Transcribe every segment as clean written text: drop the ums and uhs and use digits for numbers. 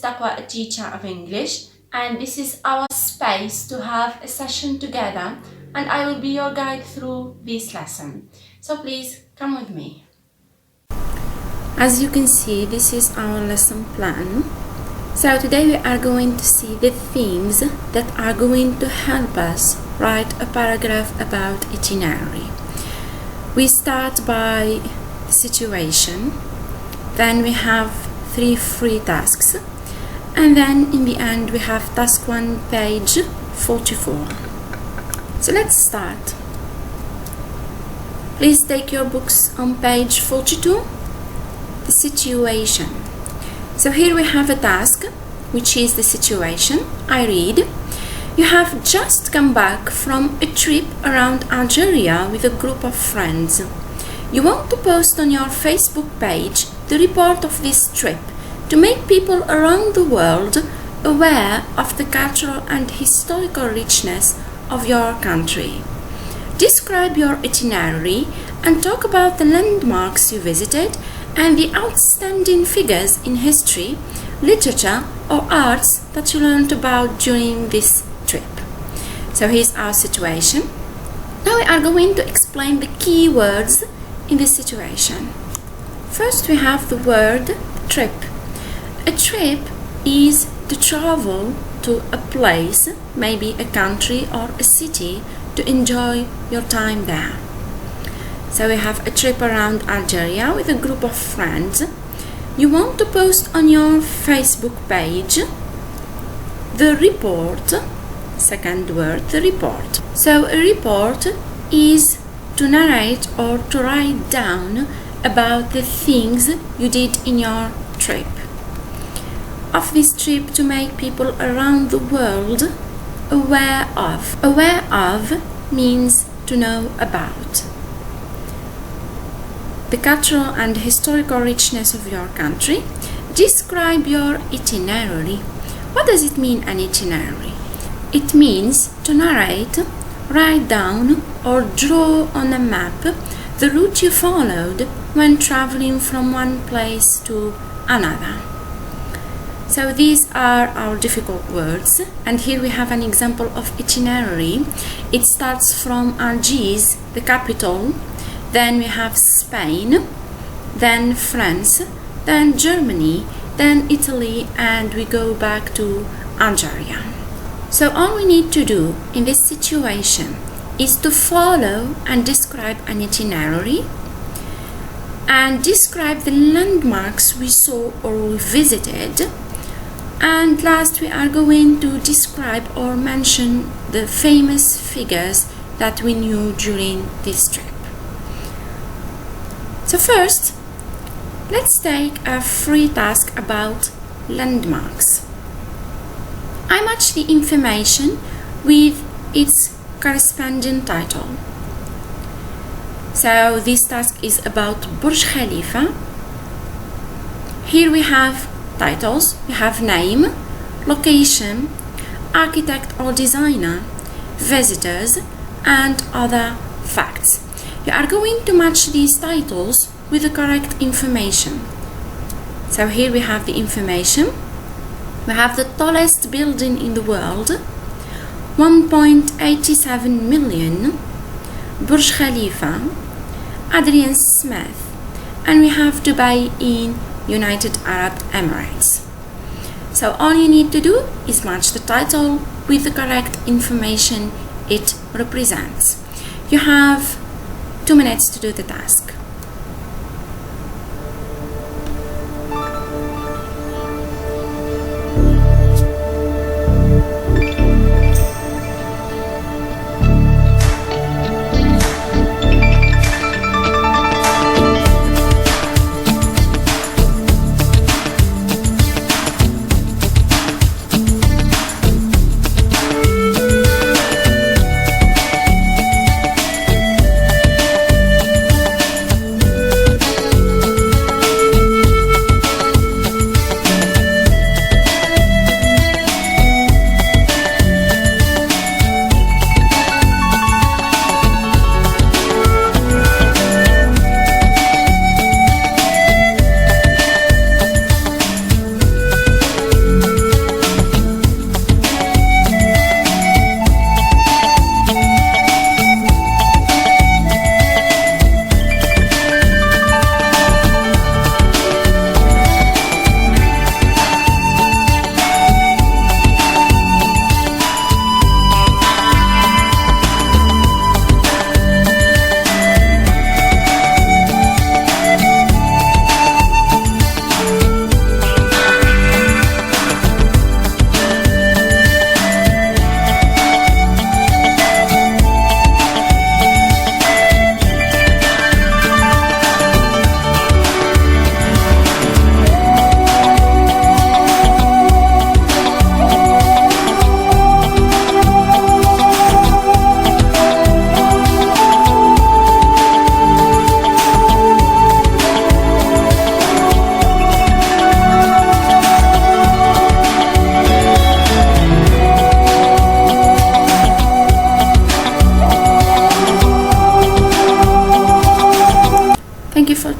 Taqwa, a teacher of English, and this is our space to have a session together, and I will be your guide through this lesson. So please come with me. As you can see, this is our lesson plan. So today we are going to see the themes that are going to help us write a paragraph about itinerary. We start by the situation, then we have 3 free tasks, and then in the end we have task 1, page 44. So let's start. Please take your books on page 42, the situation. So here we have a task, which is the situation. I read: you have just come back from a trip around Algeria with a group of friends. You want to post on your Facebook page the report of this trip to make people around the world aware of the cultural and historical richness of your country. Describe your itinerary and talk about the landmarks you visited and the outstanding figures in history, literature or arts that you learned about during this trip. So here's our situation. Now we are going to explain the key words in this situation. First we have the word trip. A trip is to travel to a place, maybe a country or a city, to enjoy your time there. So we have a trip around Algeria with a group of friends. You want to post on your Facebook page the report. Second word, the report. So a report is to narrate or to write down about the things you did in your trip. Of this trip to make people around the world aware of. Aware of means to know about. The cultural and historical richness of your country. Describe your itinerary. What does it mean, an itinerary? It means to narrate, write down or draw on a map the route you followed when traveling from one place to another. So these are our difficult words, and here we have an example of itinerary. It starts from Algiers, the capital, then we have Spain, then France, then Germany, then Italy, and we go back to Algeria. So all we need to do in this situation is to follow and describe an itinerary and describe the landmarks we saw or we visited, and last we are going to describe or mention the famous figures that we knew during this trip. So first, let's take a free task about landmarks. I match the information with its corresponding title. So this task is about Burj Khalifa. Here we have titles. We have name, location, architect or designer, visitors, and other facts. You are going to match these titles with the correct information. So here we have the information. We have the tallest building in the world, 1.87 million, Burj Khalifa, Adrian Smith, and we have Dubai in United Arab Emirates. So all you need to do is match the title with the correct information it represents. You have 2 minutes to do the task.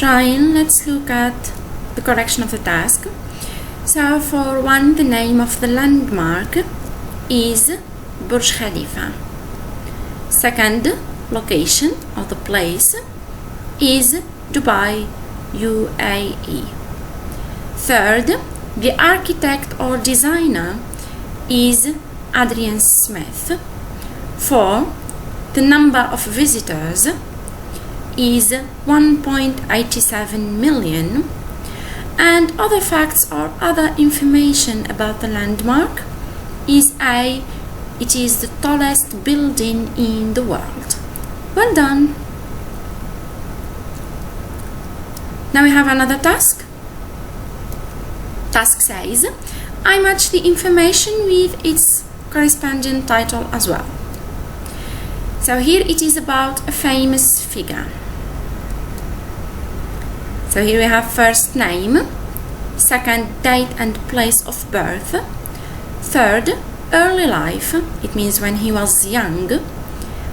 trying, let's look at the correction of the task. So for 1, the name of the landmark is Burj Khalifa. Second, location of the place is Dubai, UAE. Third, the architect or designer is Adrian Smith. 4, the number of visitors is 1.87 million. And other facts or other information about the landmark is A, it is the tallest building in the world. Well done. Now we have another task. Task says, I match the information with its corresponding title as well. So here it is about a famous figure. So here we have first name, second date and place of birth, third early life, it means when he was young,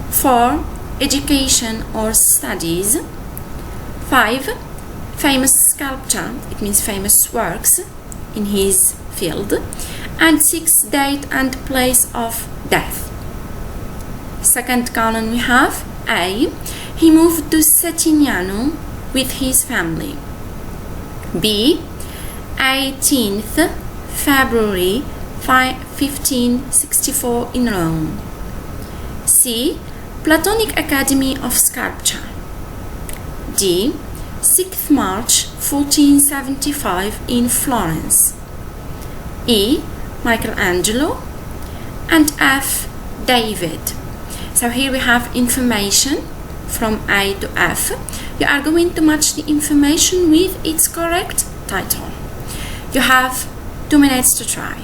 4 education or studies, 5 famous sculpture, it means famous works in his field, and 6 date and place of death. Second column we have A, he moved to Settignano with his family. B, 18th February 1564 in Rome. C, Platonic Academy of Sculpture. D, 6th March 1475 in Florence. E, Michelangelo. And F, David. So here we have information from A to F. You are going to match the information with its correct title. You have 2 minutes to try.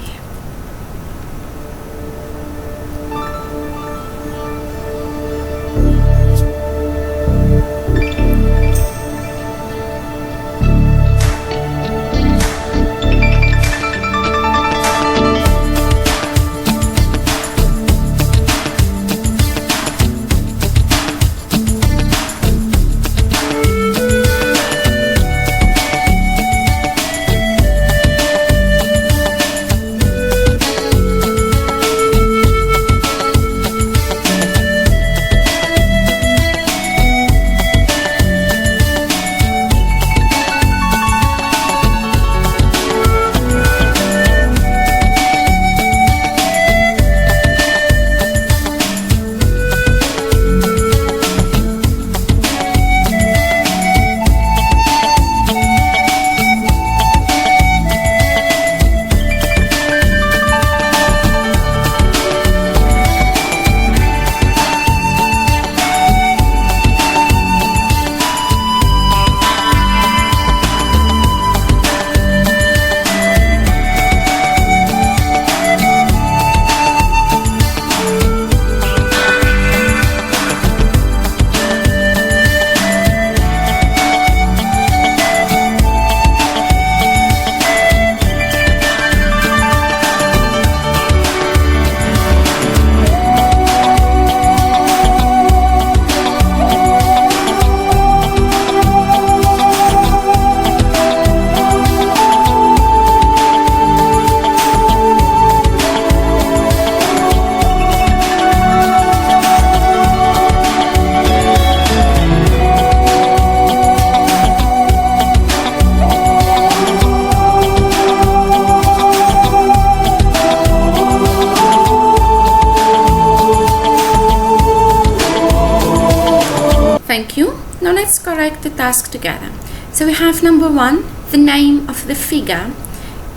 Thank you. Now let's correct the task together. So we have number 1, the name of the figure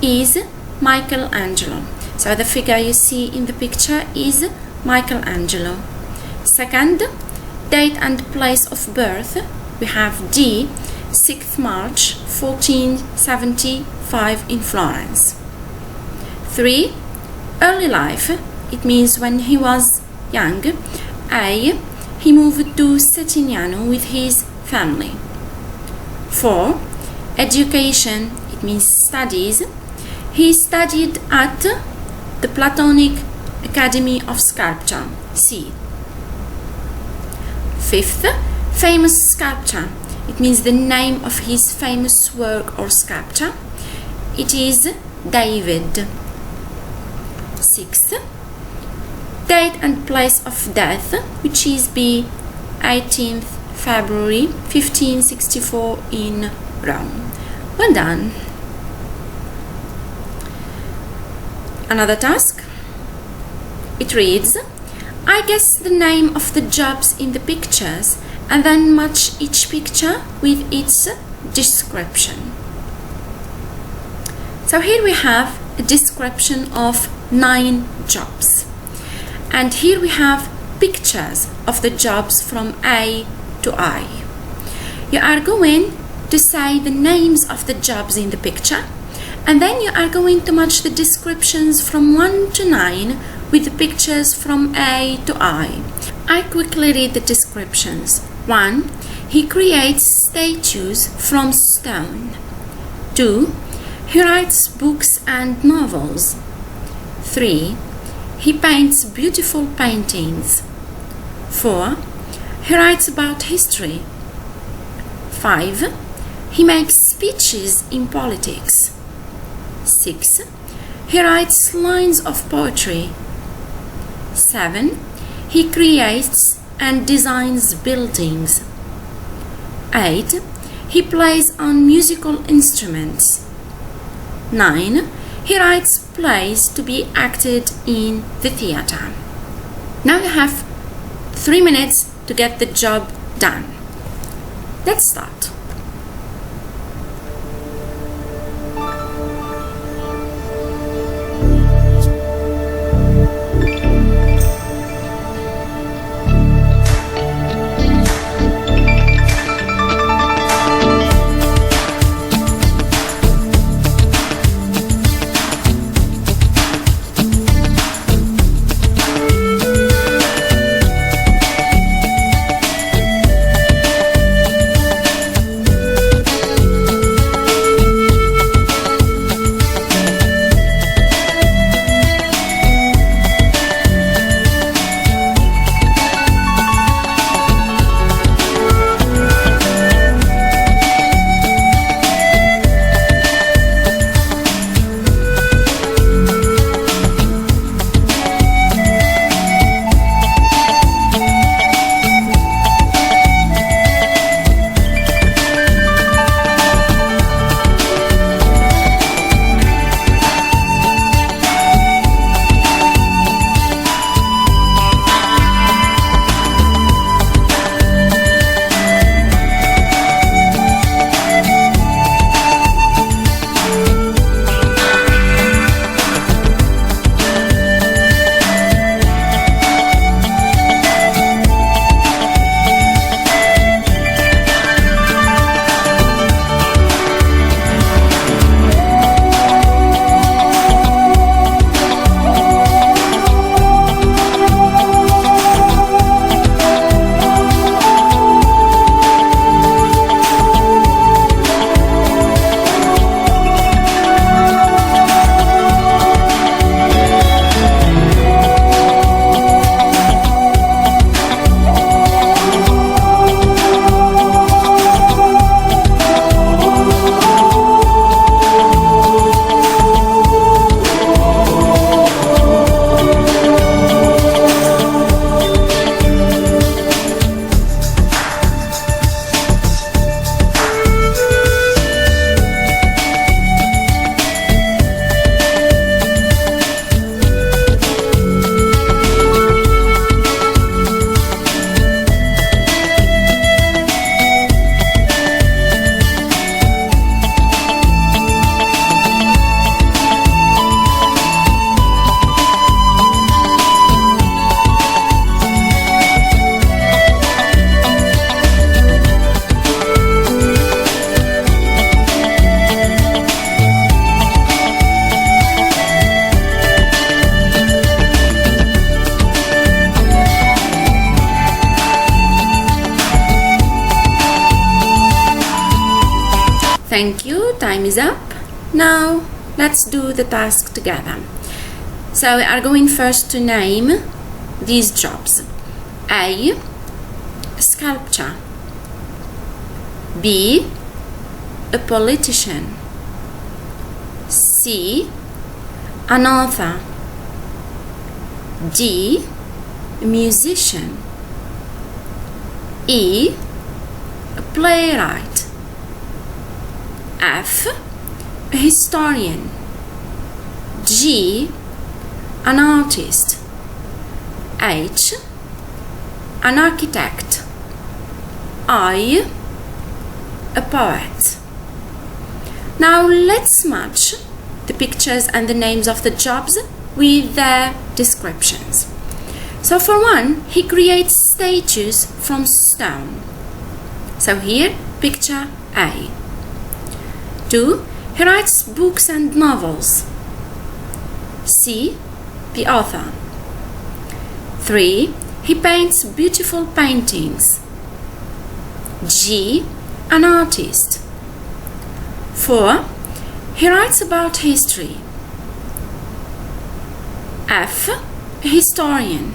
is Michelangelo. So the figure you see in the picture is Michelangelo. Second, date and place of birth, we have D, 6th March 1475 in Florence. 3, early life, it means when he was young. A, he moved to Settignano with his family. 4, education, it means studies. He studied at the Platonic Academy of Sculpture, C. 5th, famous sculpture, It means the name of his famous work or sculpture. It is David. 6. Date and place of death, which is B. 18th February 1564 in Rome. Well done. Another task. It reads, I guess the name of the jobs in the pictures and then match each picture with its description. So here we have a description of 9 jobs. And here we have pictures of the jobs from A to I. You are going to say the names of the jobs in the picture, and then you are going to match the descriptions from 1 to 9 with the pictures from A to I. I quickly read the descriptions. 1. He creates statues from stone. 2. He writes books and novels. 3. He paints beautiful paintings. 4. He writes about history. 5. He makes speeches in politics. 6. He writes lines of poetry. 7. He creates and designs buildings. 8. He plays on musical instruments. 9. He writes plays to be acted in the theater. Now you have 3 minutes to get the job done. Let's start. Thank you, time is up. Now let's do the task together. So we are going first to name these jobs. A. Sculpture. B, a politician. C, an author. D, a musician. E, a playwright. F, a historian. G, an artist. H, an architect. I, a poet. Now let's match the pictures and the names of the jobs with their descriptions. So for one, he creates statues from stone. So here, picture A. 2. He writes books and novels. C, the author. 3. He paints beautiful paintings. G, an artist. 4. He writes about history. F, a historian.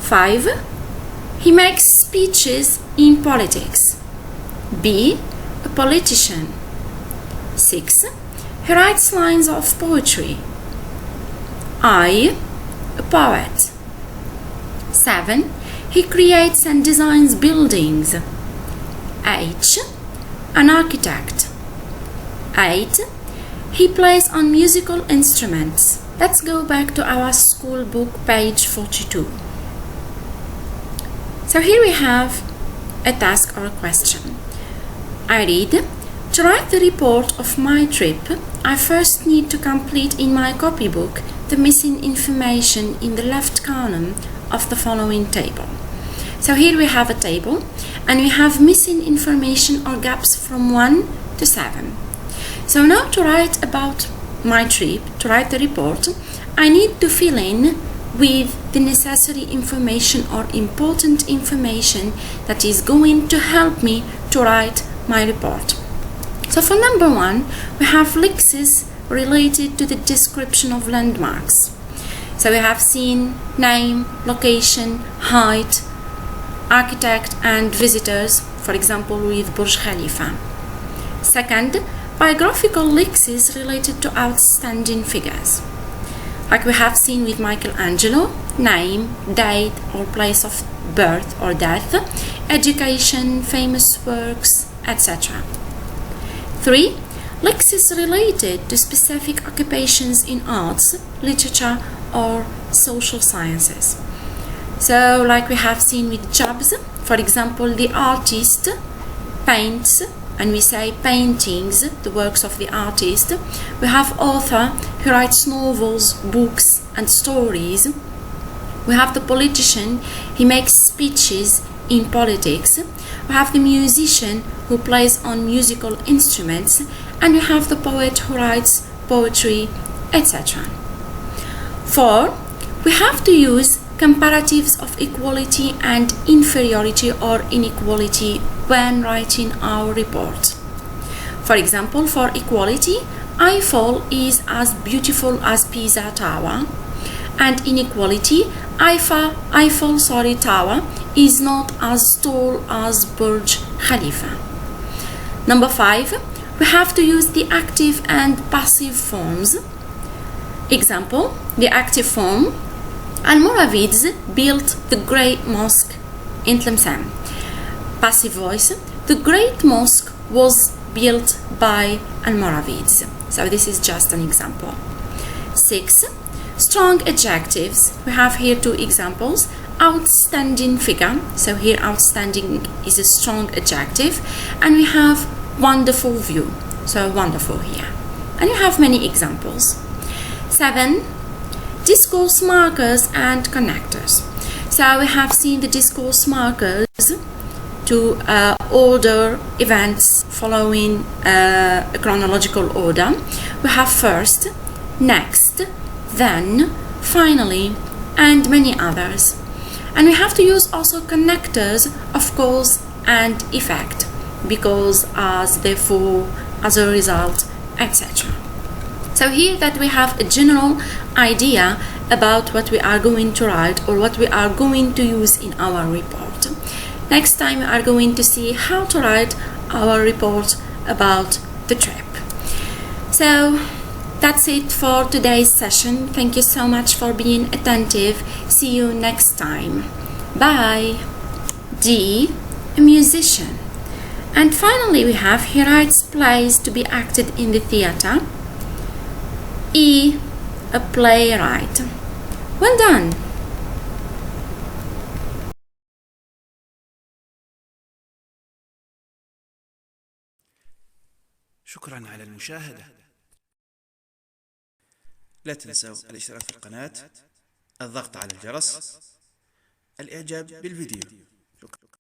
5. He makes speeches in politics. B, a politician. 6. He writes lines of poetry. I, a poet. 7. He creates and designs buildings. H, an architect. 8. He plays on musical instruments. Let's go back to our school book, page 42. So here we have a task or a question. I read, to write the report of my trip, I first need to complete in my copybook the missing information in the left column of the following table. So here we have a table and we have missing information or gaps from 1 to 7. So now to write about my trip, to write the report, I need to fill in with the necessary information or important information that is going to help me to write my report. So for number 1, we have lexes related to the description of landmarks. So we have seen name, location, height, architect and visitors, for example with Burj Khalifa. Second, biographical lexes related to outstanding figures. Like we have seen with Michelangelo, name, date or place of birth or death, education, famous works, etc. 3. Lexes related to specific occupations in arts, literature or social sciences. So like we have seen with jobs, for example the artist paints, and we say paintings, the works of the artist. We have author who writes novels, books and stories. We have the politician, he makes speeches in politics. We have the musician who plays on musical instruments, and we have the poet who writes poetry, etc. 4. We have to use comparatives of equality and inferiority or inequality when writing our report. For example, for equality, Eiffel is as beautiful as Pisa Tower, and inequality, Eiffel Tower is not as tall as Burj Khalifa. Number 5, we have to use the active and passive forms. Example, the active form, Almoravids built the Great Mosque in Tlemcen. Passive voice, the Great Mosque was built by Almoravids. So this is just an example. 6. Strong adjectives. We have here 2 examples. Outstanding figure. So here outstanding is a strong adjective. And we have wonderful view. So wonderful here. And you have many examples. 7. Discourse markers and connectors. So we have seen the discourse markers to order events following a chronological order. We have first, next, then, finally, and many others. And we have to use also connectors of cause and effect, because, as, therefore, as a result, etc. So here that we have a general idea about what we are going to write or what we are going to use in our report. Next time we are going to see how to write our report about the trip. So that's it for today's session. Thank you so much for being attentive. See you next time. Bye. D, a musician. And finally we have he writes plays to be acted in the theater. E, a playwright. Well done. شكرا على المشاهدة. لا تنسوا الاشتراك في القناة، الضغط على الجرس، الإعجاب بالفيديو. شكرا.